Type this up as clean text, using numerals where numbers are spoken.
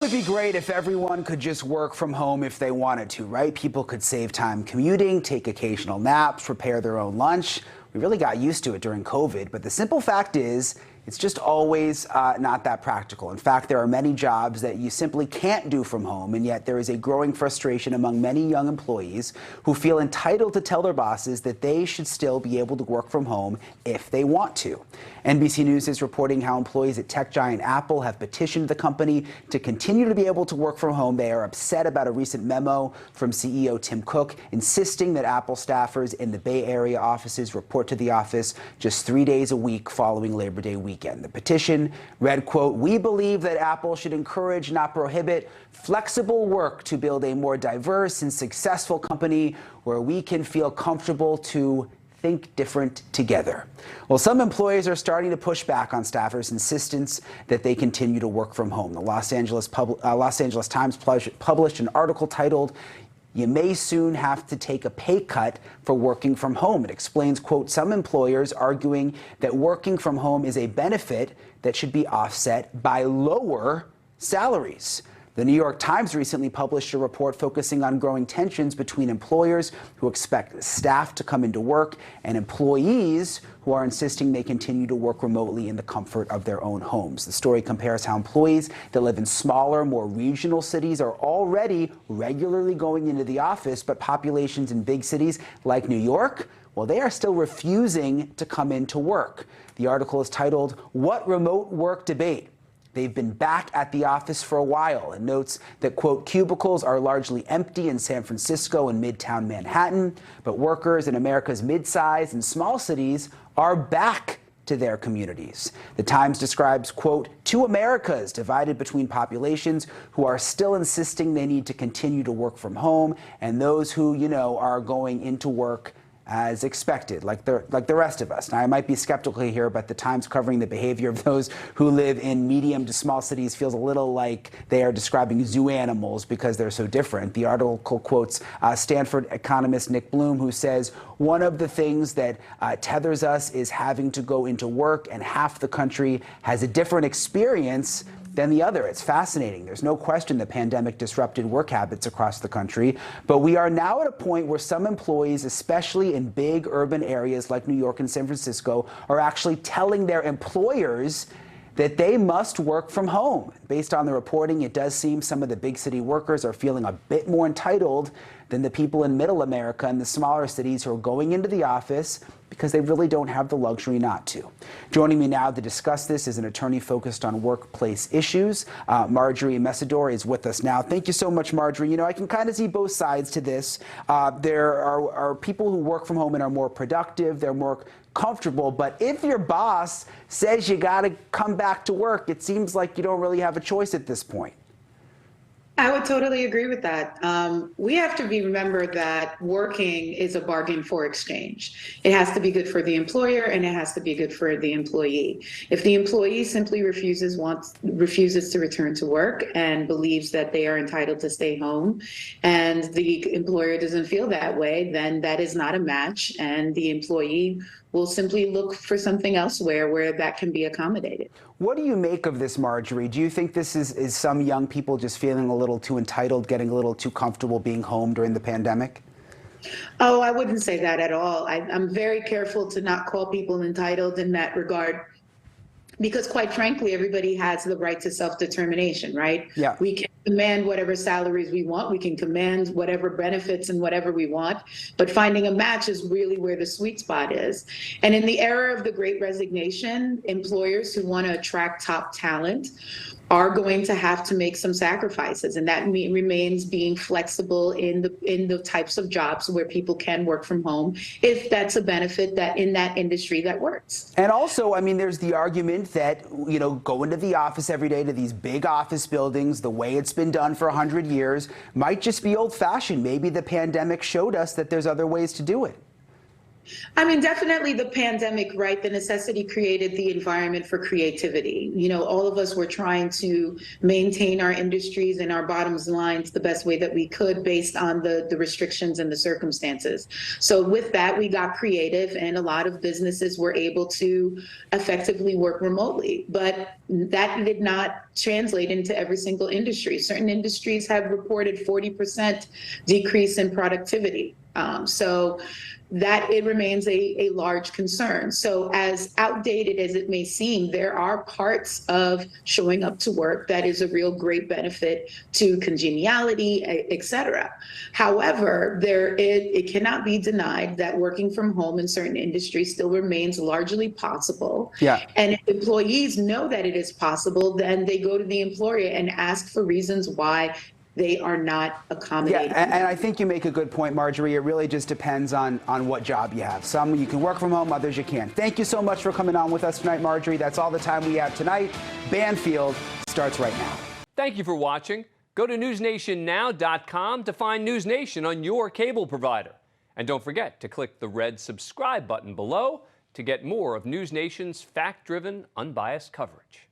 It would be great if everyone could just work from home if they wanted to, right? People could save time commuting, take occasional naps, prepare their own lunch. We really got used to it during COVID, but the simple fact is it's just always not that practical. In fact, there are many jobs that you simply can't do from home, and yet there is a growing frustration among many young employees who feel entitled to tell their bosses that they should still be able to work from home if they want to. NBC News is reporting how employees at tech giant Apple have petitioned the company to continue to be able to work from home. They are upset about a recent memo from CEO Tim Cook insisting that Apple staffers in the Bay Area offices report to the office just 3 days a week following Labor Day weekend. The petition read, quote, "We believe that Apple should encourage, not prohibit, flexible work to build a more diverse and successful company where we can feel comfortable to think different together." Well, some employers are starting to push back on staffers' insistence that they continue to work from home. The Los Angeles Times published an article titled, "You may soon have to take a pay cut for working from home." It explains, quote, some employers arguing that working from home is a benefit that should be offset by lower salaries. The New York Times recently published a report focusing on growing tensions between employers who expect staff to come into work and employees who are insisting they continue to work remotely in the comfort of their own homes. The story compares how employees that live in smaller, more regional cities are already regularly going into the office, but populations in big cities like New York, well, they are still refusing to come into work. The article is titled, "What Remote Work Debate?" They've been back at the office for a while, and notes that, quote, cubicles are largely empty in San Francisco and Midtown Manhattan, but workers in America's mid-sized and small cities are back to their communities. The Times describes, quote, two Americas divided between populations who are still insisting they need to continue to work from home and those who, are going into work as expected, like the rest of us. Now, I might be skeptical here, but the Times covering the behavior of those who live in medium to small cities feels a little like they are describing zoo animals because they're so different. The article quotes Stanford economist Nick Bloom, who says, "One of the things that tethers us is having to go into work, and half the country has a different experience than the other." It's fascinating. There's no question the pandemic disrupted work habits across the country, but we are now at a point where some employees, especially in big urban areas like New York and San Francisco, are actually telling their employers that they must work from home. Based on the reporting, it does seem some of the big city workers are feeling a bit more entitled than the people in middle America and the smaller cities who are going into the office because they really don't have the luxury not to. Joining me now to discuss this is an attorney focused on workplace issues. Marjorie Messidor is with us now. Thank you so much, Marjorie. I can kind of see both sides to this. There are people who work from home and are more productive, they're more comfortable, but if your boss says you got to come back to work, it seems like you don't really have a choice at this point. I would totally agree with that. We have to remember that working is a bargain for exchange. It has to be good for the employer and it has to be good for the employee. If the employee simply refuses to return to work and believes that they are entitled to stay home, and the employer doesn't feel that way, then that is not a match, and the employee will simply look for something elsewhere where that can be accommodated. What do you make of this, Marjorie? Do you think this is some young people just feeling a little too entitled, getting a little too comfortable being home during the pandemic? Oh, I wouldn't say that at all. I'm very careful to not call people entitled in that regard, because quite frankly, everybody has the right to self-determination, right? Yeah. We can command whatever salaries we want. We can command whatever benefits and whatever we want. But finding a match is really where the sweet spot is. And in the era of the Great Resignation, employers who want to attract top talent are going to have to make some sacrifices, and that remains being flexible in the types of jobs where people can work from home, if that's a benefit that in that industry that works. And also, there's the argument that going to the office every day, to these big office buildings, the way it's been done for 100 years, might just be old-fashioned. Maybe the pandemic showed us that there's other ways to do it. I mean, definitely the pandemic, right? The necessity created the environment for creativity. You know, all of us were trying to maintain our industries and our bottoms lines the best way that we could based on the restrictions and the circumstances. So with that, we got creative and a lot of businesses were able to effectively work remotely. But that did not translate into every single industry. Certain industries have reported 40% decrease in productivity. So that it remains a large concern. So as outdated as it may seem, there are parts of showing up to work that is a real great benefit to congeniality, et cetera. However, it cannot be denied that working from home in certain industries still remains largely possible. Yeah. And if employees know that it is possible, then they go to the employer and ask for reasons why they are not accommodating. Yeah, and I think you make a good point, Marjorie. It really just depends on what job you have. Some you can work from home, others you can't. Thank you so much for coming on with us tonight, Marjorie. That's all the time we have tonight. Banfield starts right now. Thank you for watching. Go to newsnationnow.com to find NewsNation on your cable provider. And don't forget to click the red subscribe button below to get more of NewsNation's fact-driven, unbiased coverage.